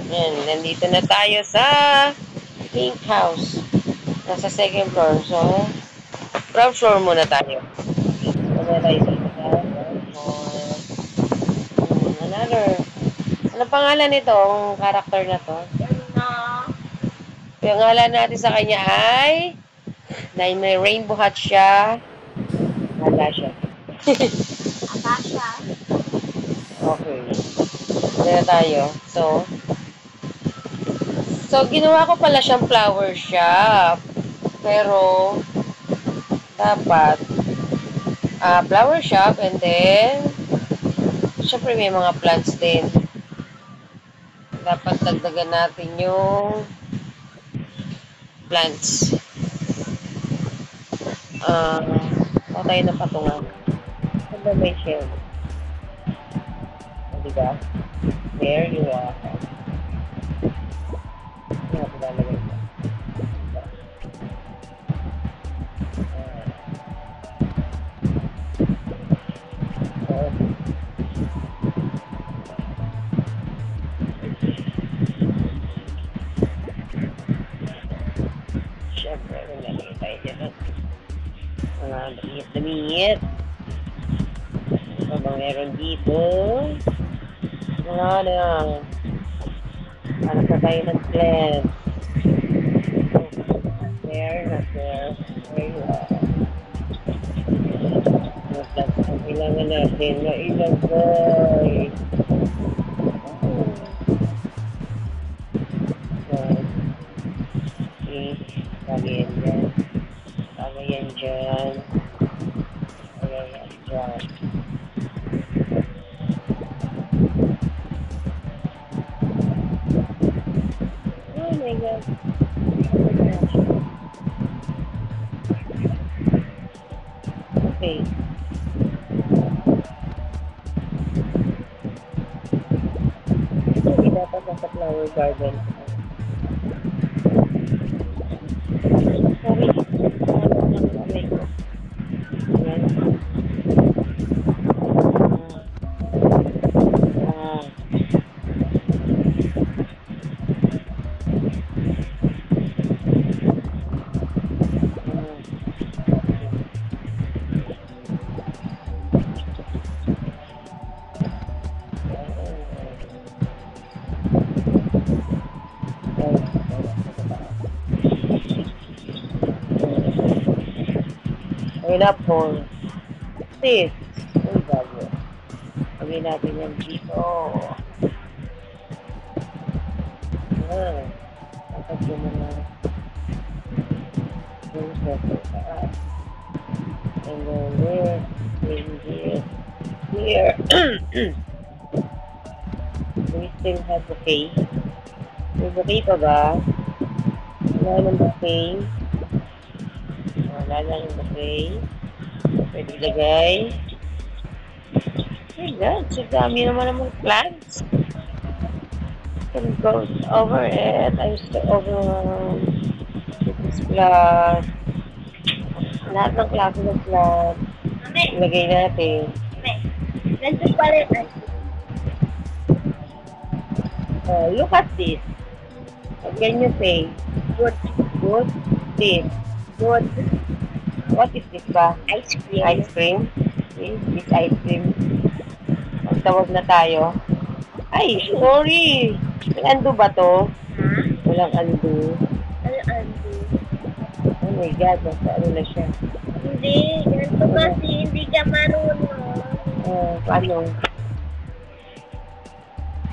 Yan, nandito na tayo sa pink house. Nasa second floor. So, ground floor muna tayo. Muna tayo dito sa ground floor. Another. Ano pangalan nitong character na to? Yung ngalan natin sa kanya ay dahil may rainbow hat siya. Wala siya. Akasha. Okay. Muna tayo. So, ginawa ko pala siyang flower shop. Pero, dapat, flower shop and then, syempre may mga plants din. Dapat dagdagan natin yung plants. Ako tayo ng patungan. Saan ba may shell? Diba? There you are. Hindi ako lalagay ito. Siyempre, nalagay tayo dyan. Mga damit-damit. Ano ba meron dito? Wala na. Hanap na tayo ng plants. There, not there. There you are. Mga plants ang kailangan natin na ilagay. Lagay yan dyan. Lagay yan dyan. Lagay yan dyan. Oh my God. Okay. Hindi dapat nasa flower garden. Sorry. Yan. Enough for this. Uy, bago. Pagin natin yan dito. Dapat yung mga taas. And then there. Here. We still have bouquet. May bouquet pa ba? Wala ng bouquet. Wala lang yung bouquet. Pwede ilagay. Oh my God, so dami naman ng plants. Can go over it. I'm still overwhelmed with this plant. Lahat ng klase ng plant. Ilagay natin. Ganito pala yung Look at this. What can you say? good. Good. This. Good. What is this ba? Ice cream. Ice cream? This ice cream. Magtawag na tayo. Ay, sorry. May undo ba to? Ha? Walang undo. Ano ando? Oh my God, nasa ano na siya. Hindi. Ganito kasi hindi ka marunong. Paano?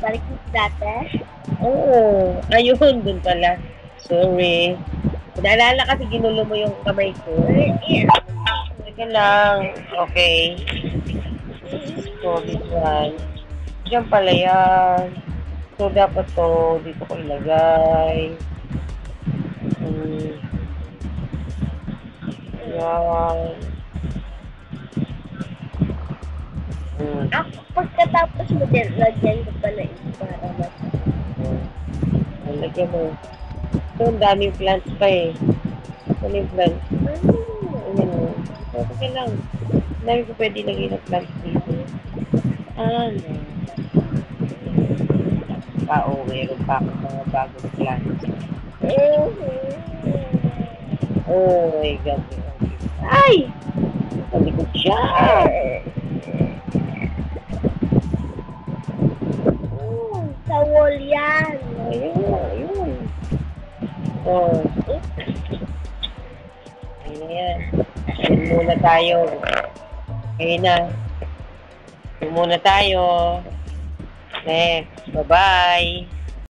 Balik mo dati. Oo. Ayun, dun pala. Sorry. Naalala kasi ginulo mo yung kamay ko. Teka lang. Okay. So, this one. Diyan pala yan. So, dapat to, dito ko ilagay. Ayan. Ako, pagkatapos mo din, lagyan ko pa na ito para mas. Lagyan mo. So, ang daming plants pa eh. Ano yung plants? Ayan o. So, okay lang. Ang dami ko pwede lagay na plants dito. Ano? pa o meron pa akong mga bagong plans. Oh my God. Ay! Sabi ko siya! Sa wall yan. Ayun. Oh. Ayan. Doon muna tayo. Okay na. Doon muna tayo. Next. Bye-bye.